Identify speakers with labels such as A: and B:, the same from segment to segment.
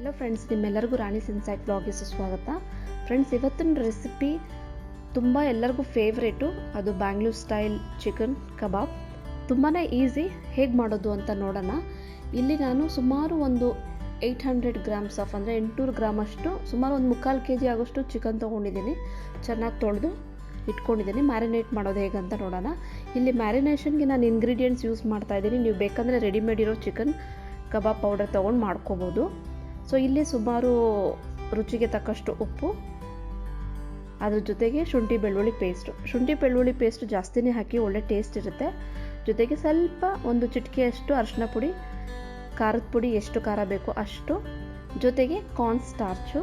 A: Hello friends, ನಿಮ್ಮೆಲ್ಲರಿಗೂ ರಾಣಿ ಸಿನ್ಸೈಟ್ ವ್ಲಾಗಿಗೆ ಸ್ವಾಗತ. Friends, ಇವತ್ತಿನ ರೆಸಿಪಿ ತುಂಬ ಎಲ್ಲರಿಗೂ ಫೇವ್ರೇಟು. ಅದು ಬ್ಯಾಂಗ್ಳೂರ್ ಸ್ಟೈಲ್ ಚಿಕನ್ ಕಬಾಬ್. ತುಂಬಾ ಈಸಿ, ಹೇಗೆ ಮಾಡೋದು ಅಂತ ನೋಡೋಣ. ಇಲ್ಲಿ ನಾನು ಸುಮಾರು ಒಂದು 800 ಗ್ರಾಮ್ಸ್ ಆಫ್ ಅಂದರೆ 800 ಗ್ರಾಮಷ್ಟು, ಸುಮಾರು ಒಂದು 3/4 kg ಆಗೋಷ್ಟು ಚಿಕನ್ ತೊಗೊಂಡಿದ್ದೀನಿ. ಚೆನ್ನಾಗಿ ತೊಳೆದು ಇಟ್ಕೊಂಡಿದ್ದೀನಿ. ಮ್ಯಾರಿನೇಟ್ ಮಾಡೋದು ಹೇಗಂತ ನೋಡೋಣ. ಇಲ್ಲಿ ಮ್ಯಾರಿನೇಷನ್ಗೆ ನಾನು ಇಂಗ್ರೀಡಿಯೆಂಟ್ಸ್ ಯೂಸ್ ಮಾಡ್ತಾಯಿದ್ದೀನಿ. ನೀವು ಬೇಕಂದರೆ ರೆಡಿಮೇಡ್ ಇರೋ ಚಿಕನ್ ಕಬಾಬ್ ಪೌಡರ್ ತೊಗೊಂಡು ಮಾಡ್ಕೋಬೋದು. ಸೊ ಇಲ್ಲಿ ಸುಮಾರು ರುಚಿಗೆ ತಕ್ಕಷ್ಟು ಉಪ್ಪು, ಅದ್ರ ಜೊತೆಗೆ ಶುಂಠಿ ಬೆಳ್ಳುಳ್ಳಿ ಪೇಸ್ಟು ಜಾಸ್ತಿನೇ ಹಾಕಿ ಒಳ್ಳೆ ಟೇಸ್ಟ್ ಇರುತ್ತೆ. ಜೊತೆಗೆ ಸ್ವಲ್ಪ ಒಂದು ಚಿಟಿಕೆಯಷ್ಟು ಅರಿಶಿನ ಪುಡಿ, ಖಾರದ ಪುಡಿ ಎಷ್ಟು ಖಾರ ಬೇಕೋ ಅಷ್ಟು, ಜೊತೆಗೆ ಕಾರ್ನ್ ಸ್ಟಾರ್ಚು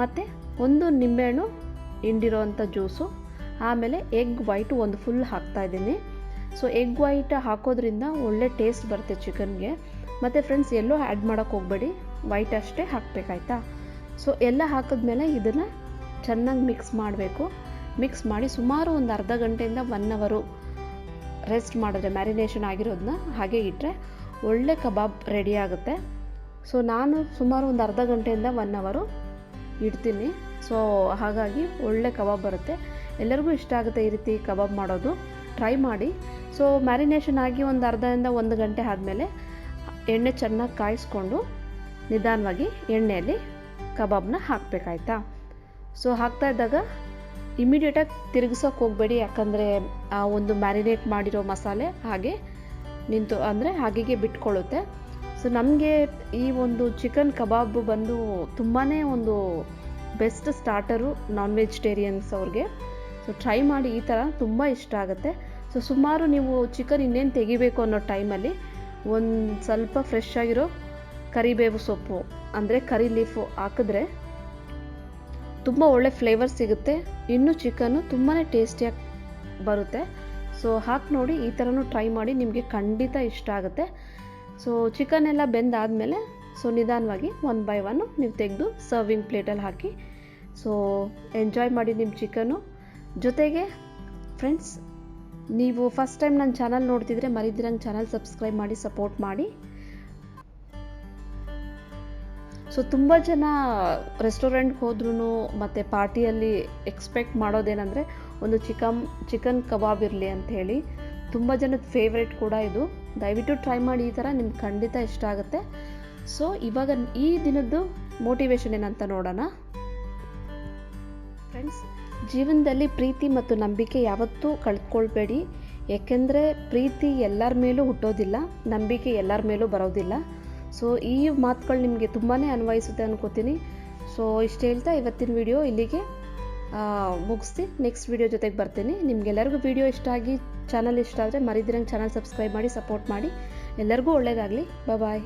A: ಮತ್ತು ಒಂದು ನಿಂಬೆಹಣ್ಣು ಹಿಂಡಿರೋವಂಥ ಜ್ಯೂಸು, ಆಮೇಲೆ ಎಗ್ ವೈಟು ಒಂದು ಫುಲ್ ಹಾಕ್ತಾಯಿದ್ದೀನಿ. ಸೊ ಎಗ್ ವೈಟ್ ಹಾಕೋದ್ರಿಂದ ಒಳ್ಳೆ ಟೇಸ್ಟ್ ಬರುತ್ತೆ ಚಿಕನ್ಗೆ. ಮತ್ತು ಫ್ರೆಂಡ್ಸ್, ಎಲ್ಲೋ ಆ್ಯಡ್ ಮಾಡೋಕ್ಕೆ ಹೋಗಬೇಡಿ, ವೈಟ್ ಅಷ್ಟೇ ಹಾಕಬೇಕಾಯ್ತಾ. ಸೊ ಎಲ್ಲ ಹಾಕಿದ್ಮೇಲೆ ಇದನ್ನು ಚೆನ್ನಾಗಿ ಮಿಕ್ಸ್ ಮಾಡಬೇಕು. ಮಿಕ್ಸ್ ಮಾಡಿ ಸುಮಾರು ಒಂದು ಅರ್ಧ ಗಂಟೆಯಿಂದ 1 ಅವರು ರೆಸ್ಟ್ ಮಾಡಿದ್ರೆ, ಮ್ಯಾರಿನೇಷನ್ ಆಗಿರೋದನ್ನ ಹಾಗೆ ಇಟ್ಟರೆ ಒಳ್ಳೆ ಕಬಾಬ್ ರೆಡಿ ಆಗುತ್ತೆ. ಸೊ ನಾನು ಸುಮಾರು ಒಂದು ಅರ್ಧ ಗಂಟೆಯಿಂದ 1 ಅವರು ಇಡ್ತೀನಿ. ಸೊ ಹಾಗಾಗಿ ಒಳ್ಳೆ ಕಬಾಬ್ ಬರುತ್ತೆ. ಎಲ್ಲರಿಗೂ ಇಷ್ಟ ಆಗುತ್ತೆ ಈ ರೀತಿ ಕಬಾಬ್ ಮಾಡೋದು. ಟ್ರೈ ಮಾಡಿ. ಸೊ ಮ್ಯಾರಿನೇಷನ್ ಆಗಿ ಒಂದು ಅರ್ಧದಿಂದ 1 ಗಂಟೆ ಆದಮೇಲೆ ಎಣ್ಣೆ ಚೆನ್ನಾಗಿ ಕಾಯಿಸ್ಕೊಂಡು ನಿಧಾನವಾಗಿ ಎಣ್ಣೆಯಲ್ಲಿ ಕಬಾಬ್ನ ಹಾಕಬೇಕಾಯ್ತಾ. ಸೊ ಹಾಕ್ತಾ ಇದ್ದಾಗ ಇಮಿಡಿಯೇಟಾಗಿ ತಿರುಗಿಸೋಕೆ ಹೋಗಬೇಡಿ, ಯಾಕಂದರೆ ಆ ಒಂದು ಮ್ಯಾರಿನೇಟ್ ಮಾಡಿರೋ ಮಸಾಲೆ ಹಾಗೆ ಹಾಗೆಗೆ ಬಿಟ್ಕೊಳ್ಳುತ್ತೆ. ಸೊ ನಮಗೆ ಈ ಒಂದು ಚಿಕನ್ ಕಬಾಬ್ ಬಂದು ತುಂಬಾ ಒಂದು ಬೆಸ್ಟ್ ಸ್ಟಾರ್ಟರು ನಾನ್ ವೆಜಿಟೇರಿಯನ್ಸ್ ಅವ್ರಿಗೆ. ಸೊ ಟ್ರೈ ಮಾಡಿ, ಈ ಥರ ತುಂಬ ಇಷ್ಟ ಆಗುತ್ತೆ. ಸೊ ಸುಮಾರು ನೀವು ಚಿಕನ್ ಇನ್ನೇನು ತೆಗಿಬೇಕು ಅನ್ನೋ ಟೈಮಲ್ಲಿ ಒಂದು ಸ್ವಲ್ಪ ಫ್ರೆಶ್ ಆಗಿರೋ ಕರಿಬೇವು ಸೊಪ್ಪು ಅಂದರೆ ಕರಿ ಲೀಫು ಹಾಕಿದ್ರೆ ತುಂಬ ಒಳ್ಳೆ ಫ್ಲೇವರ್ ಸಿಗುತ್ತೆ. ಇನ್ನೂ ಚಿಕನ್ನು ತುಂಬಾ ಟೇಸ್ಟಿಯಾಗಿ ಬರುತ್ತೆ. ಸೊ ಹಾಕಿ ನೋಡಿ, ಈ ಥರನೂ ಟ್ರೈ ಮಾಡಿ, ನಿಮಗೆ ಖಂಡಿತ ಇಷ್ಟ ಆಗುತ್ತೆ. ಸೊ ಚಿಕನ್ ಎಲ್ಲ ಬೆಂದಾದಮೇಲೆ ಸೊ ನಿಧಾನವಾಗಿ 1 by 1 ನೀವು ತೆಗೆದು ಸರ್ವಿಂಗ್ ಪ್ಲೇಟಲ್ಲಿ ಹಾಕಿ ಸೊ ಎಂಜಾಯ್ ಮಾಡಿ ನಿಮ್ಮ ಚಿಕನ್ನು. ಜೊತೆಗೆ ಫ್ರೆಂಡ್ಸ್, ನೀವು ಫಸ್ಟ್ ಟೈಮ್ ನನ್ನ ಚಾನಲ್ ನೋಡ್ತಿದ್ರೆ ಮರಿದಿರಂಗೆ ಚಾನಲ್ ಸಬ್ಸ್ಕ್ರೈಬ್ ಮಾಡಿ ಸಪೋರ್ಟ್ ಮಾಡಿ. ಸೊ ತುಂಬ ಜನ ರೆಸ್ಟೋರೆಂಟ್ಗೆ ಹೋದ್ರೂ ಮತ್ತು ಪಾರ್ಟಿಯಲ್ಲಿ ಎಕ್ಸ್ಪೆಕ್ಟ್ ಮಾಡೋದೇನೆಂದರೆ ಒಂದು ಚಿಕನ್ ಕಬಾಬ್ ಇರಲಿ ಅಂಥೇಳಿ. ತುಂಬ ಜನದ ಫೇವ್ರೇಟ್ ಕೂಡ ಇದು. ದಯವಿಟ್ಟು ಟ್ರೈ ಮಾಡಿ, ಈ ಥರ ನಿಮ್ಗೆ ಖಂಡಿತ ಇಷ್ಟ ಆಗುತ್ತೆ. ಸೊ ಇವಾಗ ಈ ದಿನದ್ದು ಮೋಟಿವೇಶನ್ ಏನಂತ ನೋಡೋಣ. ಫ್ರೆಂಡ್ಸ್, ಜೀವನದಲ್ಲಿ ಪ್ರೀತಿ ಮತ್ತು ನಂಬಿಕೆ ಯಾವತ್ತೂ ಕಳ್ಕೊಳ್ಬೇಡಿ. ಏಕೆಂದರೆ ಪ್ರೀತಿ ಎಲ್ಲರ ಮೇಲೂ ಹುಟ್ಟೋದಿಲ್ಲ, ನಂಬಿಕೆ ಎಲ್ಲರ ಮೇಲೂ ಬರೋದಿಲ್ಲ. ಸೊ ಈ ಮಾತುಗಳು ನಿಮಗೆ ತುಂಬಾ ಅನ್ವಯಿಸುತ್ತೆ ಅನ್ಕೋತೀನಿ. ಸೊ ಇಷ್ಟು ಹೇಳ್ತಾ ಇವತ್ತಿನ ವಿಡಿಯೋ ಇಲ್ಲಿಗೆ ಮುಗಿಸ್ತಿ. ನೆಕ್ಸ್ಟ್ ವಿಡಿಯೋ ಜೊತೆಗೆ ಬರ್ತೀನಿ. ನಿಮಗೆಲ್ಲರಿಗೂ ವಿಡಿಯೋ ಇಷ್ಟ ಆಗಿ ಚಾನಲ್ ಇಷ್ಟ ಆದರೆ ಮರಿದಿರಂಗೆ ಚಾನಲ್ ಸಬ್ಸ್ಕ್ರೈಬ್ ಮಾಡಿ ಸಪೋರ್ಟ್ ಮಾಡಿ. ಎಲ್ಲರಿಗೂ ಒಳ್ಳೆಯದಾಗಲಿ. ಬಾಯ್.